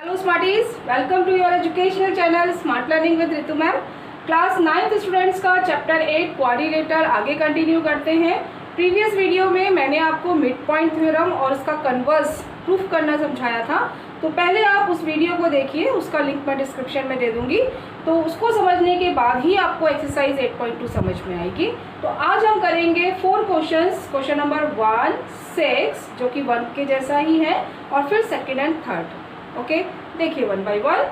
Hello Smarties, welcome to your educational channel Smart Learning with Ritu ma'am. Class 9th students का chapter 8 quadrilateral आगे continue करते हैं। Previous video में मैंने आपको मिड पॉइंट थ्योरम और उसका कन्वर्स प्रूफ करना समझाया था, तो पहले आप उस वीडियो को देखिए, उसका लिंक मैं डिस्क्रिप्शन में दे दूंगी। तो उसको समझने के बाद ही आपको एक्सरसाइज 8.2 समझ में आएगी। तो आज हम करेंगे 4 क्वेश्चंस, क्वेश्चन नंबर 1, 6 जो कि 1 के जैसा ही है, और फिर सेकेंड एंड थर्ड। ओके, देखिए 1 बाय 1।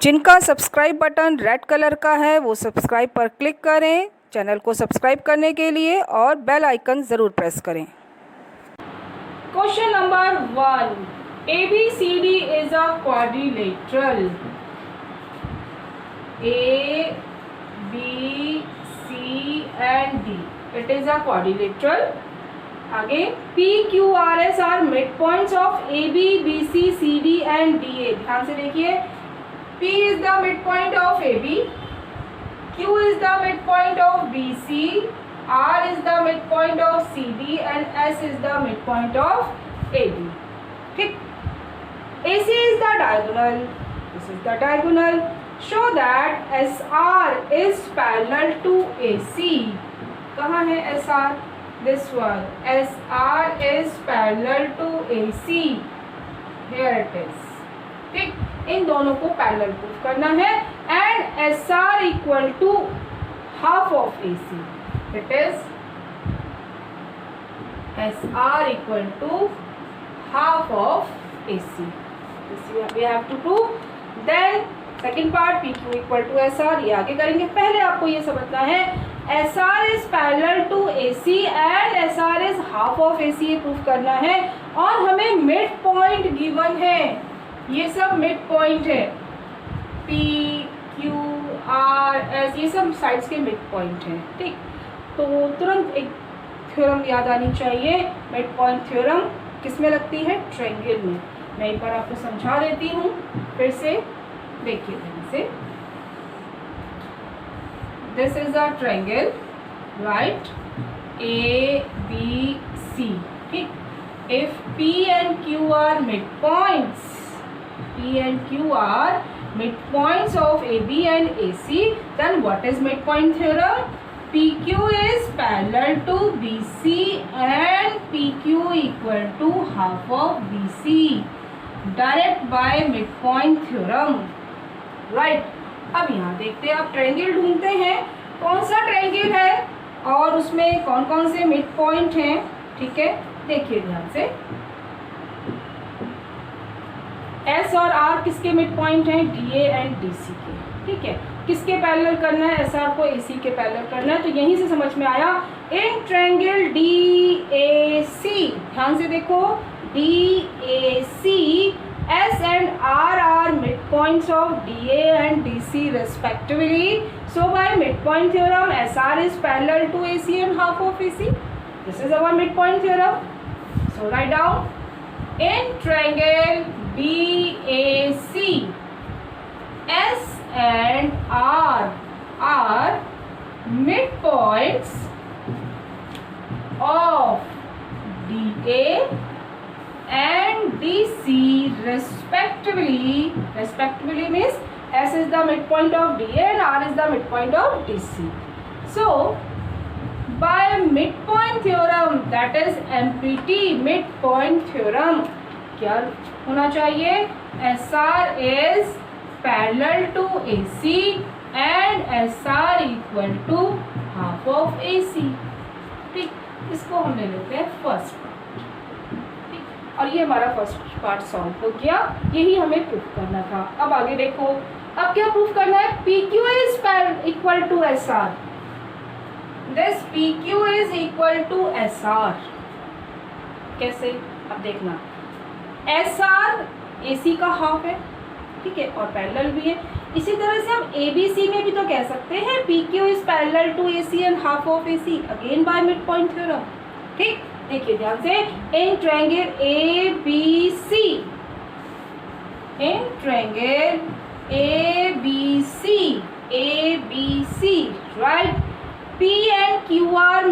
जिनका सब्सक्राइब बटन रेड कलर का है वो सब्सक्राइब पर क्लिक करें चैनल को सब्सक्राइब करने के लिए, और बेल आइकन ज़रूर प्रेस करें। Question number 1, ABCD is a quadrilateral. A, B, C and D, it is a quadrilateral। आगे P, Q, R, S are mid points of AB, BC, CD and DA। ध्यान से देखिए, P is the midpoint of AB, Q is the midpoint of BC, R is the midpoint of CD and S is the midpoint of AD। ठीक, AC is the diagonal, this is the diagonal, show that SR is parallel to AC। कहाँ है SR? This one, SR is parallel to AC, here it is। ठीक, इन दोनों को parallel proof करना है, and SR equal to half of AC। It is SR equal to half of AC। This we have to prove. Then second part, PQ equal to SR, ये आगे करेंगे। पहले आपको ये समझना है SR is parallel to AC and SR is half of AC, ये proof करना है। और हमें मिड पॉइंट गिवन है, ये सब मिड पॉइंट है, P, Q, R, S, ये सब साइड्स के मिड पॉइंट हैं। ठीक, तो तुरंत एक थ्योरम याद आनी चाहिए। मिड पॉइंट थ्योरम किस में लगती है? ट्रायंगल में। मैं एक बार आपको समझा देती हूँ, फिर से देखिए ध्यान से। This is a triangle, right, A, B, C। ठीक, if P and Q are midpoints, P and Q are midpoints of AB and AC, then what is midpoint theorem? PQ is parallel to BC and PQ equal to half of BC, direct by midpoint theorem, right? अब यहाँ देखते हैं, आप triangle ढूंढते हैं, कौन सा triangle है और उसमें कौन कौन से मिड पॉइंट हैं। ठीक है, देखिए ध्यान से, S और R किसके मिड पॉइंट हैं? DA एंड DC के। ठीक है, किसके पैरेलल करना है? SR को AC के पैरेलल करना है। तो यहीं से समझ में आया, इन ट्रायंगल DAC, ध्यान से देखो, DAC, S and R are midpoints of DA and DC respectively. So by midpoint theorem, SR is parallel to AC and half of AC. This is our midpoint theorem. So write down, in triangle BAC, S and R are midpoints of DA and DC respectively. Respectively means S is the midpoint of DA and R is the midpoint of DC. So by midpoint theorem, that is MPT, midpoint theorem, क्या होना चाहिए? SR is parallel to AC and SR equal to half of AC। ठीक, इसको हम ले लेते हैं first part. ठीक, और ये हमारा फर्स्ट पार्ट सॉल्व हो गया, यही हमें प्रूफ करना था। अब आगे देखो, अब क्या प्रूफ करना है? PQ is equal to SR। This PQ is equal to SR। कैसे? अब देखना, SR AC का हाफ है, ठीक है, और पैरेलल भी है। इसी तरह से हम ABC में भी तो कह सकते हैं PQ is parallel to AC and half of AC, again by midpoint theorem। ठीक, देखिए ध्यान से, in triangle ABC, in triangle ABC, right, P and Q are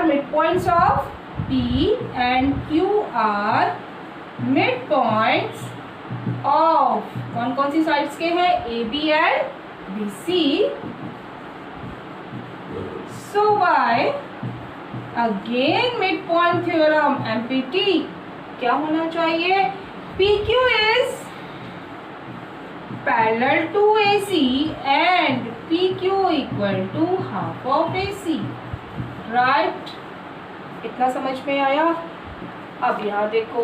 midpoints of P and Q are mid points of कौन कौन सी sides के हैं, A B and B C. So by again mid point theorem MPT क्या होना चाहिए, P Q is parallel to A C and P Q equal to half of A C. Right, इतना समझ में आया. अब यहाँ देखो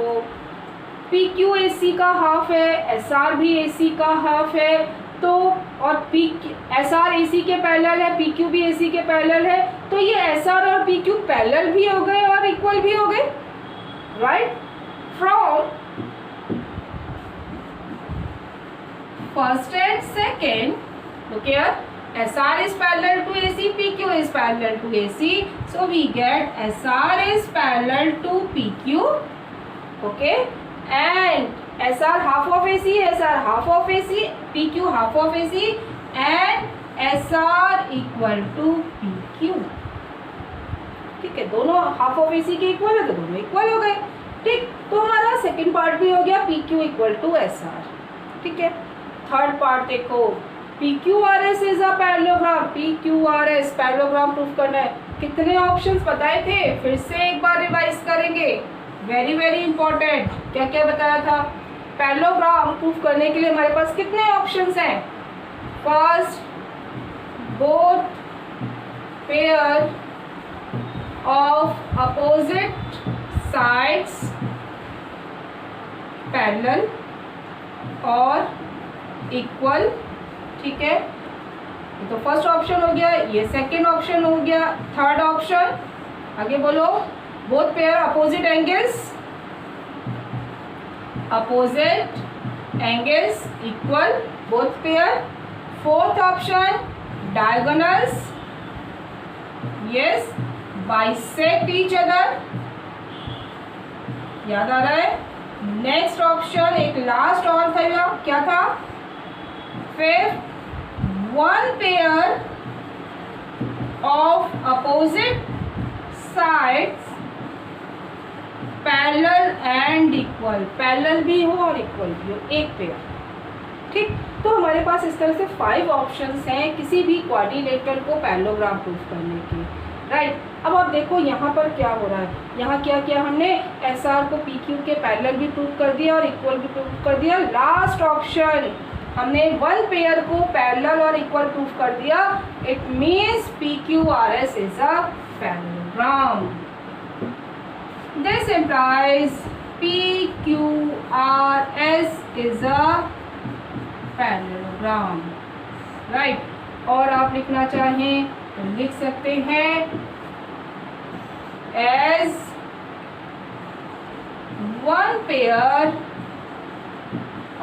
पी क्यू ए सी का हाफ है, एस आर भी ए सी का हाफ है, तो और पी एस आर ए सी के पैरेलल है, पी क्यू भी ए सी के पैरेलल है, तो ये एस आर और पी क्यू पैरेलल भी हो गए और इक्वल भी हो गए. Right, from first and second, look here, SR is parallel to AC, PQ is parallel to AC, so we get SR is parallel to PQ, okay, and SR half of AC, SR half of AC, PQ half of AC, and SR equal to PQ. ठीक है, दोनों half of AC के equal है तो दोनों equal हो गए. ठीक, तो हमारा सेकेंड पार्ट भी हो गया PQ इक्वल टू SR. ठीक है, थर्ड पार्ट देखो, PQRS is a parallelogram. PQRS parallelogram proof करना है. कितने ऑप्शंस बताए थे, फिर से एक बार रिवाइज करेंगे, वेरी वेरी इंपॉर्टेंट. क्या क्या बताया था, पैरेललोग्राम प्रूफ करने के लिए हमारे पास कितने ऑप्शंस हैं. First, both pair of opposite sides parallel और इक्वल. ठीक है, तो फर्स्ट ऑप्शन हो गया, ये सेकंड ऑप्शन हो गया. थर्ड ऑप्शन आगे बोलो, both pair opposite angles equal, both pair. Fourth option diagonals, yes, bisect each other. याद आ रहा है. नेक्स्ट ऑप्शन एक लास्ट और था, क्या था, fifth, one pair of opposite sides parallel and equal, parallel भी हो और इक्वल भी हो, एक पेयर. ठीक, तो हमारे पास इस तरह से 5 ऑप्शंस हैं किसी भी क्वाड्रिलेटरल को पैरेललोग्राम प्रूफ करने के. राइट, अब आप देखो यहाँ पर क्या हो रहा है. यहाँ क्या किया हमने, एस आर को पी क्यू के पैरेलल भी प्रूफ कर दिया और इक्वल भी प्रूफ कर दिया. लास्ट ऑप्शन हमने वन पेयर को पैरेलल और इक्वल प्रूफ कर दिया. It means PQRS is a parallelogram. This implies PQRS is a parallelogram. Right, और आप लिखना चाहें तो लिख सकते हैं as one pair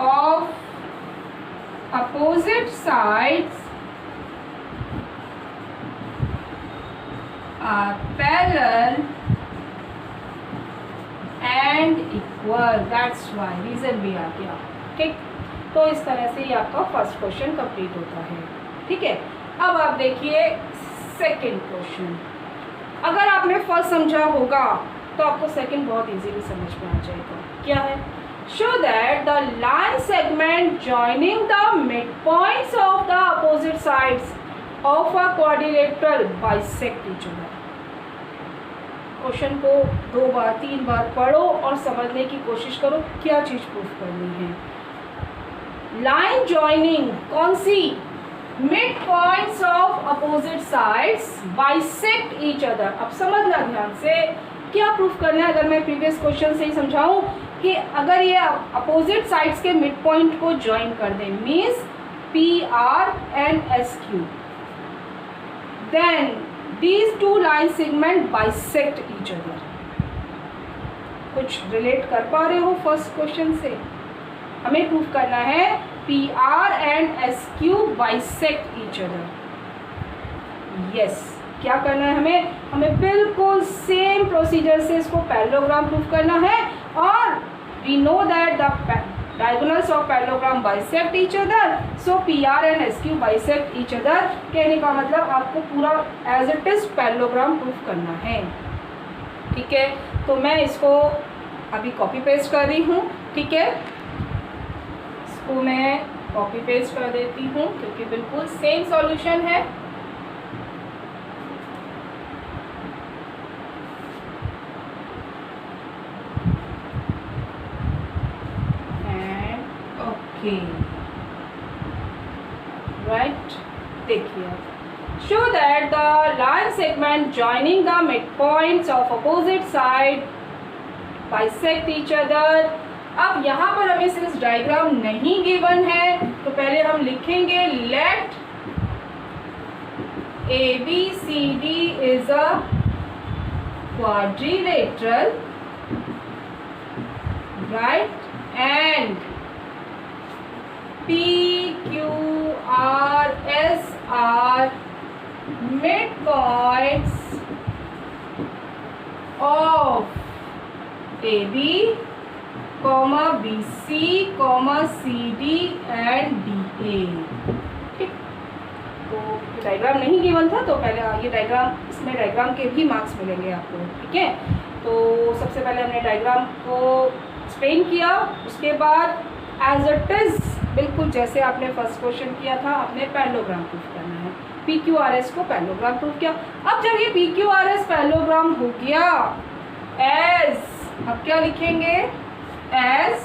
of opposite sides are parallel and equal. That's why reason भी आ गया. ठीक, तो इस तरह से ये आपका फर्स्ट क्वेश्चन कंप्लीट होता है. ठीक है, अब आप देखिए सेकंड क्वेश्चन. अगर आपने फर्स्ट समझा होगा तो आपको सेकंड बहुत इजीली समझ में आ जाएगा. क्या है, show that the line segment joining the midpoints of the opposite sides of a quadrilateral bisect each other. Question को 2 बार 3 बार पढ़ो और समझने की कोशिश करो क्या चीज़ प्रूफ करनी है. लाइन जॉइनिंग कौन सी, mid points of opposite sides bisect each other. अब समझना ध्यान से क्या प्रूफ करना है. अगर मैं प्रीवियस क्वेश्चन से ही समझाऊं कि अगर ये अपोजिट साइड्स के मिड पॉइंट को ज्वाइन कर दें, means PR and SQ, then these two line segment bisect each other. कुछ रिलेट कर पा रहे हो फर्स्ट क्वेश्चन से. हमें प्रूफ करना है PR and SQ bisect each other. Yes, क्या करना है हमें बिल्कुल सेम प्रोसीजर से इसको पैरेललोग्राम प्रूफ करना है. और we know that the diagonals of parallelogram bisect each other, so PR and SQ bisect each other. कहने का मतलब आपको पूरा as it is parallelogram proof करना है. ठीक है, तो मैं इसको अभी कॉपी पेस्ट कर रही हूँ, ठीक है। इसको मैं कॉपी पेस्ट कर देती हूँ क्योंकि बिल्कुल सेम सॉल्यूशन है। And okay, right. देखिए, show that the line segment joining the midpoints of opposite side bisect each other। अब यहाँ पर हमें सिर्फ डायग्राम नहीं गिवन है, तो पहले हम लिखेंगे let ABCD is a quadrilateral, right, and PQRS are midpoints of AB, BC, CD and DA। ठीक, तो डायग्राम नहीं गिवन था, तो पहले ये डायग्राम, इसमें डायग्राम के भी मार्क्स मिलेंगे आपको, ठीक है। तो सबसे पहले हमने डायग्राम को एक्सप्लेन किया, उसके बाद एज इट इज बिल्कुल जैसे आपने फर्स्ट क्वेश्चन किया था, आपने पैरेललोग्राम प्रूफ करना है। PQRS को पैरेललोग्राम प्रूफ किया। अब जब ये PQRS पैरेललोग्राम हो गया, एज, अब क्या लिखेंगे, as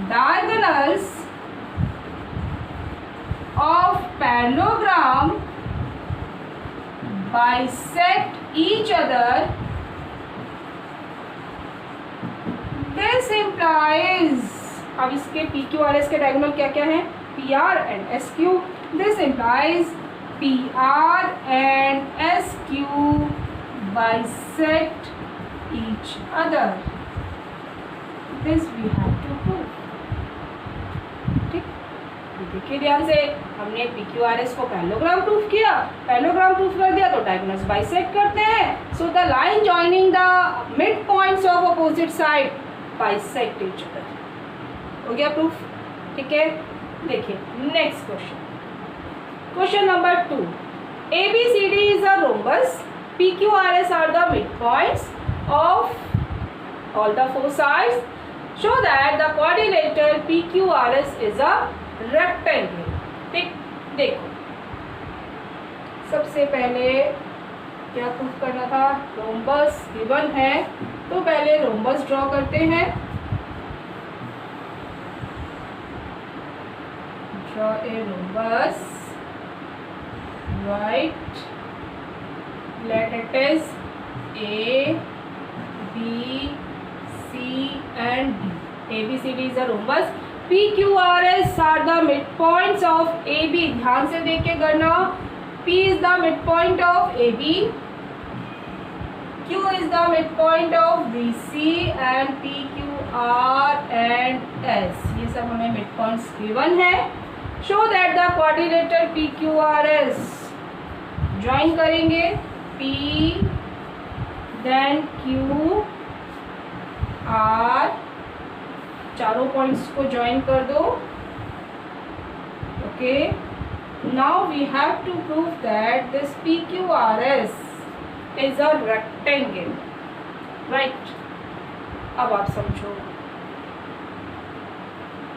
diagonals of parallelogram bisect each other, this implies, अब इसके PQRS के डायगोनल क्या क्या हैं, PR and SQ। this implies PR and SQ bisect each other, this we have to prove। ठीक, देखिए ध्यान से, हमने PQRS को पैरेललोग्राम प्रूफ किया, पैरेललोग्राम प्रूफ कर दिया तो डायगोनल्स बाइसेक्ट करते हैं। So the line joining the mid points of opposite side bisect each other, हो गया प्रूफ, ठीक है। देखिए next question, question number 2, ABCD is a rhombus, PQRS are the mid points of all the four sides, show that the quadrilateral PQRS is a rectangle. ठीक, देखो सबसे पहले क्या प्रूफ करना था, रोम्बस गिवन है, तो पहले रोम्बस ड्रॉ करते हैं। Draw a rhombus, right, let it is A, B, C and D। ABCD is a rhombus, PQRS are the midpoints of AB। ध्यान से देख के करना, P is the midpoint of AB, Q is the midpoint of BC and PQ, R and S, ये सब हमें midpoints given है। Show that the quadrilateral PQRS, join करेंगे P then Q R, चारों पॉइंट्स को ज्वाइन कर दो, okay. Now we have to prove that this PQRS is a rectangle, right. अब आप समझो,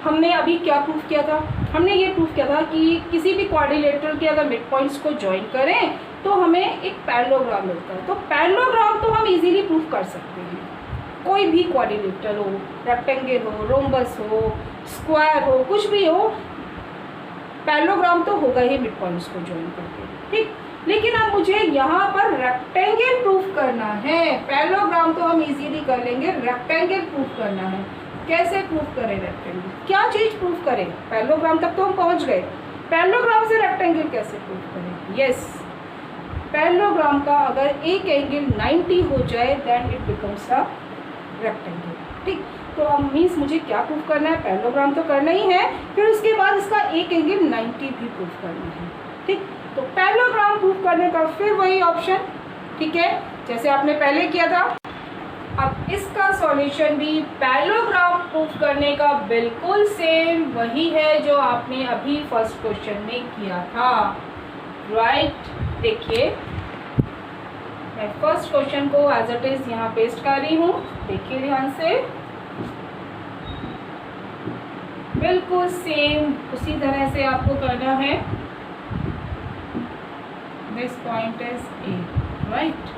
हमने अभी क्या प्रूफ किया था, हमने ये प्रूफ किया था कि किसी भी क्वाड्रिलेटरल के अगर मिड पॉइंट्स को ज्वाइन करें तो हमें एक पैरेललोग्राम मिलता है। तो पैरेललोग्राम तो हम इजीली प्रूफ कर सकते हैं, कोई भी क्वाड्रिलेटरल हो, रेक्टेंगल हो, रोम्बस हो, स्क्वायर हो, कुछ भी हो, पैरेललोग्राम तो होगा ही मिड पॉइंट्स को ज्वाइन करके, ठीक। लेकिन अब मुझे यहाँ पर रेक्टेंगल प्रूफ करना है, पैरेललोग्राम तो हम इजीली कर लेंगे, रेक्टेंगल प्रूफ करना है। कैसे प्रूफ करें रेक्टेंगल, क्या चीज़ प्रूफ करें, पैरेललोग्राम तक तो हम पहुँच गए, पैरेललोग्राम से रेक्टेंगल कैसे प्रूफ करें। यस, पैरेललोग्राम का अगर एक एंगल 90 हो जाए then it becomes a rectangle, ठीक। तो अब मीन्स मुझे क्या प्रूफ करना है, पैरेललोग्राम तो करना ही है, फिर उसके बाद इसका एक एंगल 90 भी प्रूफ करना है, ठीक। तो पैरेललोग्राम प्रूफ करने का फिर वही ऑप्शन, ठीक है, जैसे आपने पहले किया था। अब इसका सॉल्यूशन भी पैरेललोग्राम प्रूफ करने का बिल्कुल सेम वही है जो आपने अभी फर्स्ट क्वेश्चन में किया था, राइट। देखिए मैं फर्स्ट क्वेश्चन को एज इट इज यहाँ पेस्ट कर रही हूँ, देखिए ध्यान से। बिल्कुल सेम उसी तरह से आपको करना है। This point is a, right.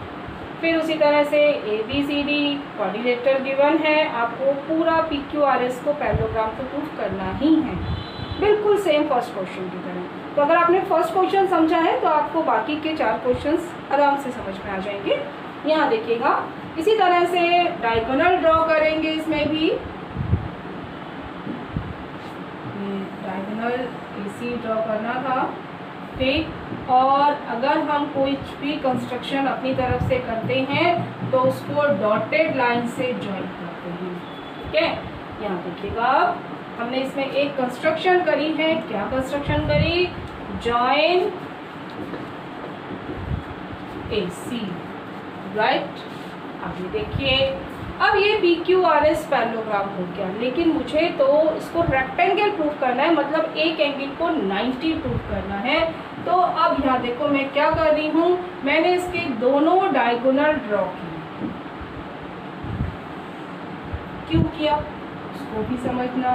फिर उसी तरह से ABCD कोऑर्डिनेटर गिवन है, आपको पूरा PQRS को पैरेललोग्राम को प्रूफ करना ही है, बिल्कुल सेम फर्स्ट क्वेश्चन की तरह। तो अगर आपने फर्स्ट क्वेश्चन समझा है तो आपको बाकी के 4 क्वेश्चंस आराम से समझ में आ जाएंगे। यहाँ देखिएगा, इसी तरह से डायगोनल ड्रॉ करेंगे, इसमें भी डायगोनल AC ड्रॉ करना था, ठीक। और अगर हम कोई भी कंस्ट्रक्शन अपनी तरफ से करते हैं तो उसको डॉटेड लाइन से ज्वाइन करते हैं, ठीक है। यहाँ देखिएगा, हमने इसमें एक कंस्ट्रक्शन करी है। क्या कंस्ट्रक्शन करी? Join AC, right. अभी देखिए, अब ये PQRS पैरेललोग्राम हो गया, लेकिन मुझे तो इसको रेक्टेंगल प्रूफ करना है, मतलब एक एंगल को 90 प्रूफ करना है। तो अब यहाँ देखो मैं क्या कर रही हूँ, मैंने इसके दोनों डायगोनल ड्रॉ किए। क्यों किया उसको भी समझना।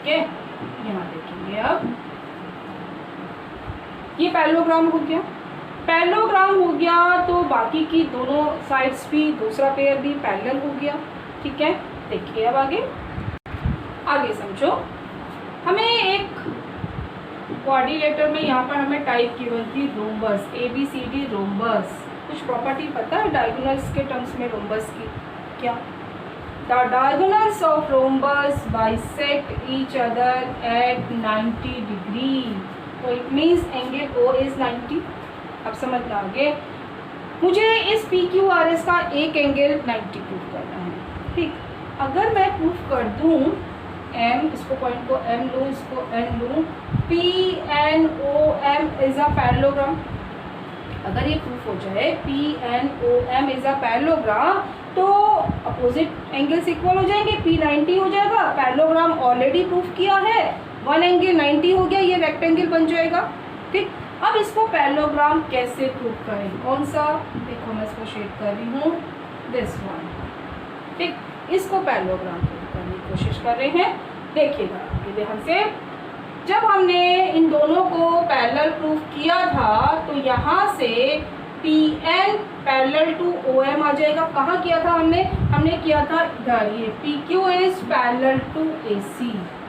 ठीक है, यहाँ देखेंगे अब ये पैरेललोग्राम हो गया। पैरेललोग्राम हो गया तो बाकी की दोनों साइड्स भी, दूसरा पेयर भी पैरेलल हो गया, ठीक है। देखिए अब आगे समझो। हमें एक कोऑर्डिनेटर में यहाँ पर हमें टाइप गिवन थी रोम्बस, ABCD रोम्बस। कुछ प्रॉपर्टी पता है डायगोनल्स के टर्म्स में रोम्बस की? क्या? The diagonals of rhombus bisect each other at 90 degree. तो it means angle O is 90। अब समझना आगे, मुझे इस PQRS का एक एंगल 90 प्रूफ करना है, ठीक। अगर मैं प्रूफ कर दूं M, इसको पॉइंट को M लूँ, इसको N लूँ, PNOM इज अ पैरेललोग्राम। अगर ये प्रूफ हो जाए PNOM इज अ पैरेललोग्राम तो अपोजिट एंगल्स इक्वल हो जाएंगे, P90 हो जाएगा। पैरेललोग्राम ऑलरेडी प्रूफ किया है, वन एंगल 90 हो गया, ये रेक्टेंगल बन जाएगा, ठीक। अब इसको पैरेललोग्राम कैसे प्रूफ करें? कौन सा? देखो मैं इसको शेड कर रही हूँ, दिस वन, ठीक। इसको पैरेललोग्राम प्रूफ करने की कोशिश कर रहे हैं। देखिएगा ये ध्यान से, जब हमने इन दोनों को पैरेलल प्रूफ किया था तो यहाँ से PN पैरेलल टू OM आ जाएगा। कहाँ किया था हमने किया था इधर, ये PQ is parallel to AC,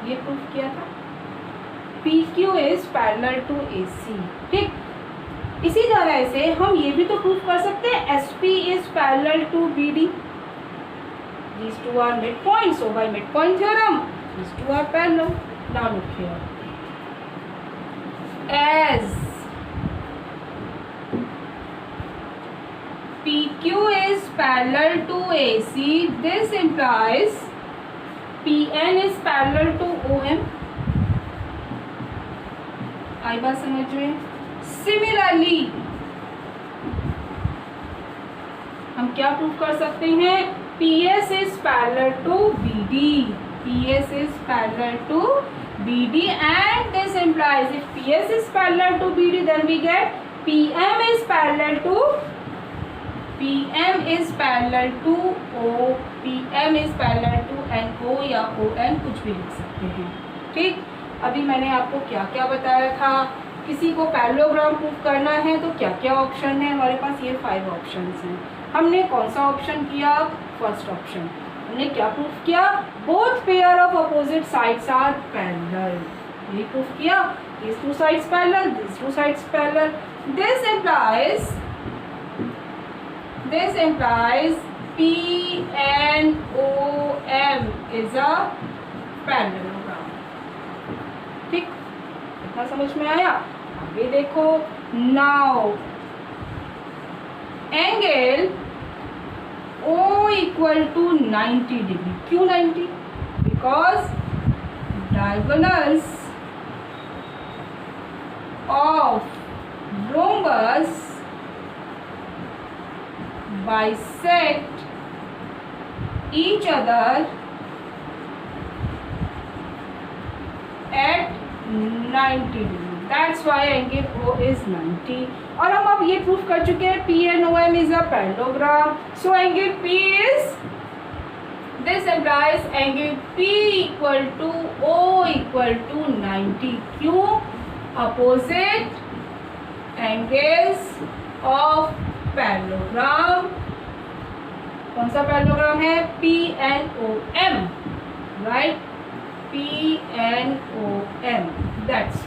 ये प्रूफ किया था। PQ is parallel to AC, ठीक। इसी तरह से हम ये भी तो प्रूफ कर सकते हैं SP is parallel to BD। These two are midpoints, so by midpoint theorem, these two are parallel. Now look here. As PQ is parallel to AC, this implies PN is parallel to OM. आई बात समझ में? Similarly, हम क्या proof कर सकते हैं? PS is parallel to BD. PS is parallel to BD, and this implies if PS is parallel to BD, then we get PM is parallel to O, PM is parallel to NO या ON, कुछ भी लिख सकते हैं, ठीक। अभी मैंने आपको क्या क्या बताया था। किसी को पैरेललोग्राम प्रूफ करना है तो क्या क्या ऑप्शन है हमारे पास? ये 5 ऑप्शंस हैं। हमने कौन सा ऑप्शन किया? First option. हमने क्या प्रूफ किया? Both pair of opposite sides are parallel. ये प्रूफ किया, these two sides parallel, these two sides parallel. This implies PNOM is a parallelogram, ठीक। इतना समझ में आया? आगे देखो, now angle O equal to 90 degree. क्यों 90? Because diagonals of rhombus bisect each other at 90 degree. That's why angle O is 90। और हम अब ये प्रूफ कर चुके हैं P and O M is a parallelogram. So angle P is, this implies angle P equal to O equal to 90। क्यों? Opposite angles of parallelogram. कौन सा पैरेललोग्राम है? P N O M, right, P N O M, that's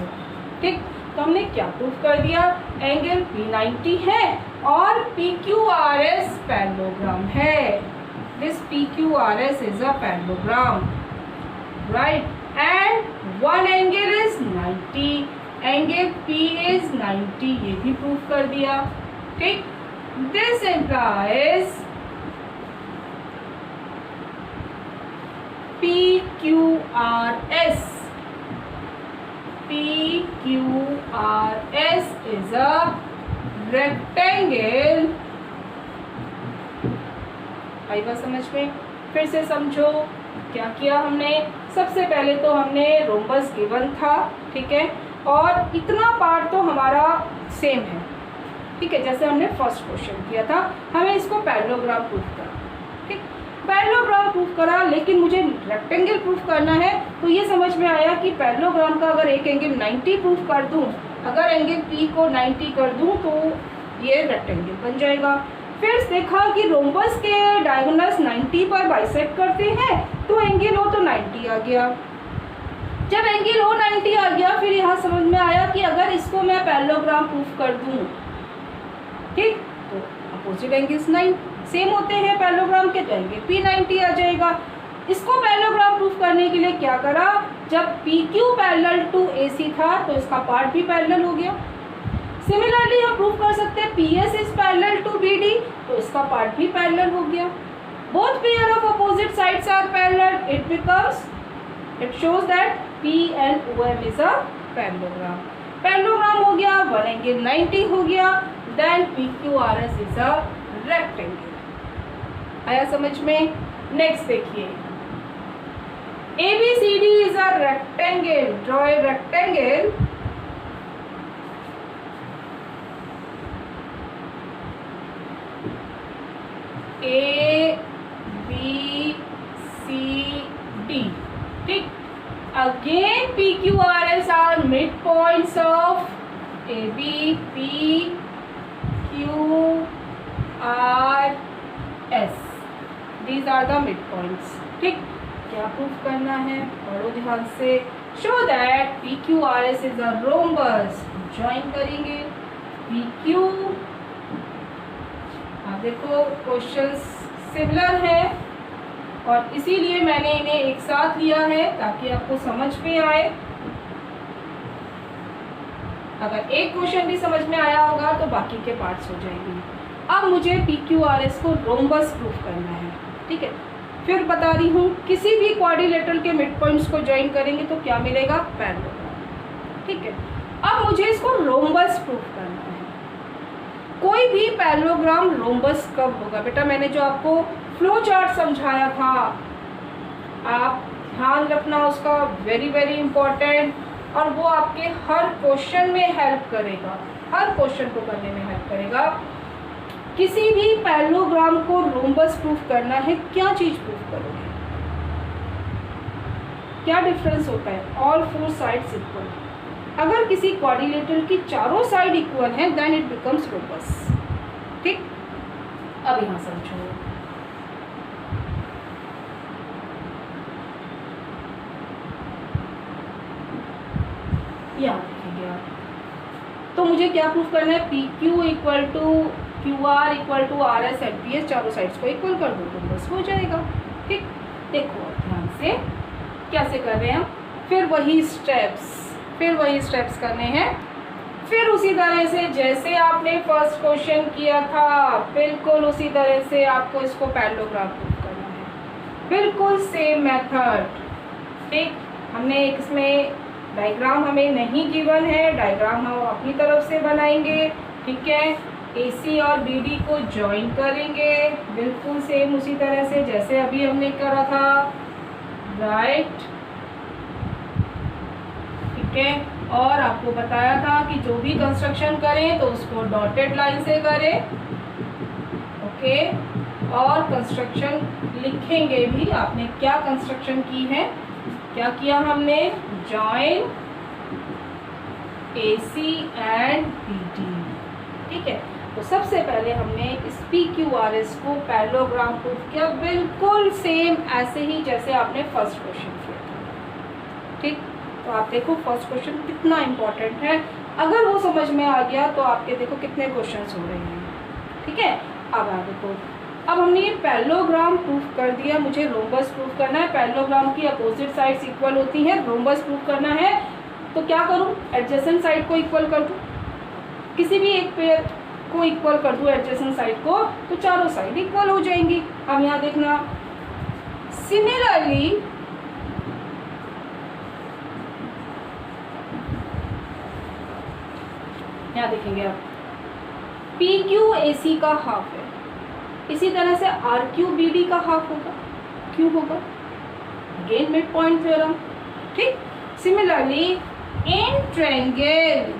ठीक। तो हमने क्या proof कर दिया? एंगल पी 90 है और P Q R S parallelogram है। This P Q R S is a parallelogram, right, and one angle is 90, angle P is 90, ये भी प्रूफ कर दिया, ठीक। This implies PQRS, PQRS is a rectangle। आई बात समझ में? फिर से समझो क्या किया हमने। सबसे पहले तो हमने रोम्बस गिवन था, ठीक है, और इतना पार्ट तो हमारा सेम है, ठीक है, जैसे हमने फर्स्ट क्वेश्चन किया था। हमें इसको पैरेललोग्राम प्रूफ करा, ठीक, पैरेललोग्राम प्रूफ करा, लेकिन मुझे रेक्टेंगल प्रूफ करना है। तो ये समझ में आया कि पैरेललोग्राम का अगर एक एंगल 90 प्रूफ कर दूं, अगर एंगल पी को 90 कर दूं तो ये रेक्टेंगल बन जाएगा। फिर देखा कि रोम्बस के डायगोनल्स 90 पर बाइसेक्ट करते हैं, तो एंगल ओ तो 90 आ गया। जब एंगल ओ 90 आ गया, फिर यहाँ समझ में आया कि अगर इसको मैं पैरेललोग्राम प्रूफ कर दूं, ठीक, तो अपोजिट एंगल्स 9 सेम होते हैं पैरेललोग्राम के, तो एंगल पी 90 आ जाएगा। इसको पैरेललोग्राम प्रूफ करने के लिए क्या करा? जब P Q parallel to A सी था तो इसका पार्ट भी पैरेलल हो गया। सिमिलरली हम प्रूफ कर सकते हैं P S is parallel to B D, तो इसका पार्ट भी पैरेलल हो गया। Both pair of opposite sides are parallel, it becomes, it shows that P and O M is a parallelogram. Parallelogram हो गया, वन एंगल 90 हो गया, then P Q R S is a rectangle. आया समझ में? Next देखिए, A B C D is a rectangle. Draw a rectangle A B C D, ठीक। Again P Q R S are mid points of A B, P Q R S, these are the mid points, ठीक। क्या proof करना है? पढ़ो ध्यान से। Show that P Q R S is a rhombus. Join करेंगे P Q. आप देखो क्वेश्चंस सिमिलर है और इसीलिए मैंने इन्हें एक साथ लिया है ताकि आपको समझ में आए। अगर एक क्वेश्चन भी समझ में आया होगा तो बाकी के पार्ट्स हो जाएंगे। अब मुझे पी क्यू आर एस को रोम्बस प्रूफ करना है, ठीक है। फिर बता रही हूँ, किसी भी क्वाड्रिलेटरल के मिड पॉइंट्स को ज्वाइन करेंगे तो क्या मिलेगा? पैरेललोग्राम, ठीक है। अब मुझे इसको रोम्बस प्रूफ करना है। कोई भी पैरेललोग्राम रोम्बस कब होगा? बेटा मैंने जो आपको फ्लो चार्ट समझाया था, आप ध्यान रखना उसका, वेरी वेरी इंपॉर्टेंट, और वो आपके हर क्वेश्चन में हेल्प करेगा, हर क्वेश्चन को करने में हेल्प करेगा। किसी भी पैरेललोग्राम को रोम्बस प्रूफ करना है, क्या चीज प्रूफ करोगे? क्या डिफरेंस होता है? All four sides equal. अगर किसी क्वाड्रिलेटरल की चारों साइड इक्वल है देन इट बिकम्स रोम्बस, ठीक। अब यहां समझो, यहाँ देखेंगे आप, तो मुझे क्या प्रूफ करना है? P Q equal to Q R equal to R S and P S, चारों साइड्स को इक्वल कर दो तो बस हो जाएगा, ठीक। देखो ध्यान से कैसे कर रहे हैं हम, फिर वही स्टेप्स करने हैं। फिर उसी तरह से जैसे आपने फर्स्ट क्वेश्चन किया था, बिल्कुल उसी तरह से आपको इसको पैरेललोग्राम प्रूफ करना है, बिल्कुल सेम मेथड, ठीक। हमने इसमें डायग्राम हमें नहीं गिवन है, डायग्राम हम अपनी तरफ से बनाएंगे, ठीक है। AC और BD को ज्वाइन करेंगे बिल्कुल सेम उसी तरह से जैसे अभी हमने करा था, राइट, ठीक है। और आपको बताया था कि जो भी कंस्ट्रक्शन करें तो उसको डॉटेड लाइन से करें, ओके। और कंस्ट्रक्शन लिखेंगे भी। आपने क्या कंस्ट्रक्शन की है, क्या किया हमने, जॉइन AC एंड BD, ठीक है। तो सबसे पहले हमने इस PQRS को पैरेललोग्राम प्रूफ किया, बिल्कुल सेम ऐसे ही जैसे आपने फर्स्ट क्वेश्चन किया था, ठीक। तो आप देखो फर्स्ट क्वेश्चन कितना इम्पोर्टेंट है, अगर वो समझ में आ गया तो आपके देखो कितने क्वेश्चंस हो रहे हैं, ठीक है। अब आप देखो, अब हमने ये पैरेललोग्राम प्रूफ कर दिया, मुझे रोम्बस प्रूफ करना है। पैरेललोग्राम की अपोजिट साइड्स इक्वल होती हैं, रोम्बस प्रूफ करना है तो क्या करूं, एडजेसेंट साइड को इक्वल कर दूं, किसी भी एक पेयर को इक्वल कर दूं एडजेसेंट साइड को, तो चारों साइड इक्वल हो जाएंगी। अब यहाँ देखना, सिमिलरली यहाँ देखेंगे आप, PQAC का हाफ है, इसी तरह से RQBD का हाफ होगा, क्यों होगा, अगेन मिड पॉइंट थ्योरम, ठीक। सिमिलरली इन ट्रायंगल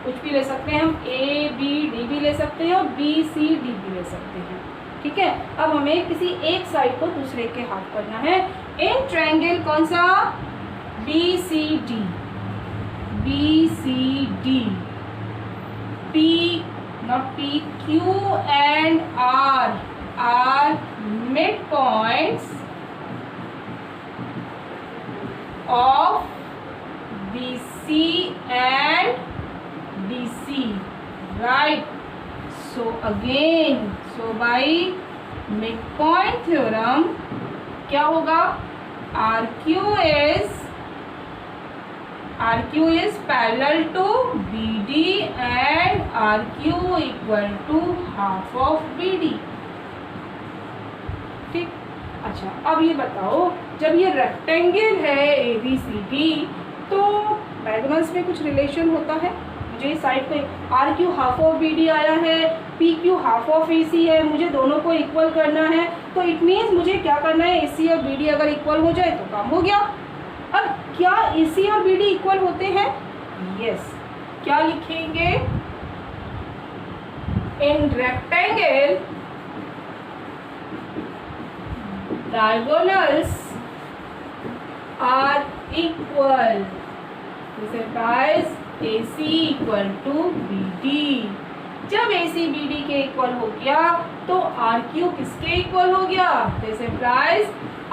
कुछ भी ले सकते हैं हम, ABD भी ले सकते हैं और BCD भी ले सकते हैं, ठीक है। अब हमें किसी एक साइड को दूसरे के हाफ करना है। इन ट्रायंगल कौन सा, BCD, P not P, Q and R are midpoints of BC and DC, right? So again, so by midpoint theorem क्या होगा, RQ is parallel to BD and RQ equal to half of BD, ठीक। अच्छा, अब ये बताओ, जब ये rectangle है ABCD तो डायगोनल्स में कुछ रिलेशन होता है। मुझे साइड पे RQ हाफ ऑफ BD आया है, PQ हाफ ऑफ AC है, मुझे दोनों को इक्वल करना है, तो इट मीन्स मुझे क्या करना है, AC और BD अगर इक्वल हो जाए तो काम हो गया। अब क्या AC और BD इक्वल होते हैं, यस। क्या लिखेंगे, in rectangle diagonals are equal, this implies AC equal to BD। जब AC BD के इक्वल हो गया तो RQ किसके इक्वल हो गया, this implies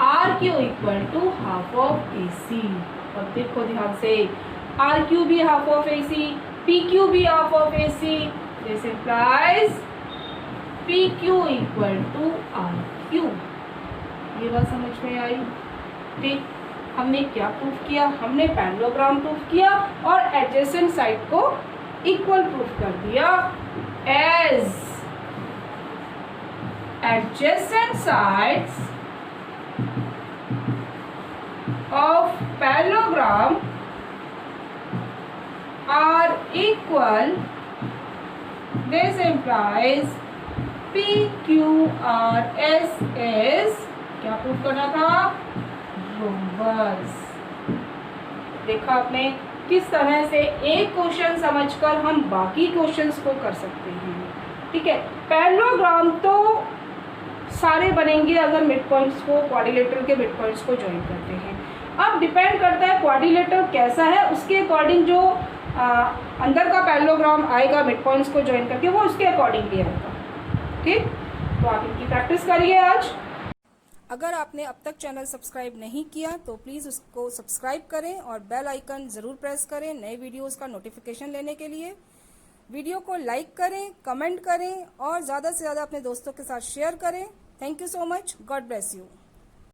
RQ equal to half of AC। और देखो ध्यान से, RQ भी half of AC, PQ भी half of AC, this implies PQ equal to RQ। ये बात समझ में आई, ठीक। हमने क्या प्रूफ किया, हमने पैरेललोग्राम प्रूफ किया और एडजेसेंट साइड को इक्वल प्रूफ कर दिया। As adjacent sides of parallelogram are equal, this implies PQRS is, क्या प्रूफ करना था, रोम्बस। देखा आपने किस तरह से एक क्वेश्चन समझकर हम बाकी क्वेश्चंस को कर सकते हैं, ठीक है। पैरेललोग्राम तो सारे बनेंगे अगर मिड पॉइंट्स को, क्वाड्रिलेटरल के मिड पॉइंट्स को ज्वाइन करते हैं। अब डिपेंड करता है क्वाड्रिलेटरल कैसा है, उसके अकॉर्डिंग जो अंदर का पैरेललोग्राम आएगा मिड पॉइंट्स को ज्वाइन करके, वो उसके अकॉर्डिंगली आएगा, ठीक। तो आप इनकी प्रैक्टिस करिए आज। अगर आपने अब तक चैनल सब्सक्राइब नहीं किया तो प्लीज़ उसको सब्सक्राइब करें और बेल आइकन ज़रूर प्रेस करें नए वीडियोस का नोटिफिकेशन लेने के लिए। वीडियो को लाइक करें, कमेंट करें और ज़्यादा से ज़्यादा अपने दोस्तों के साथ शेयर करें। Thank you so much. God bless you.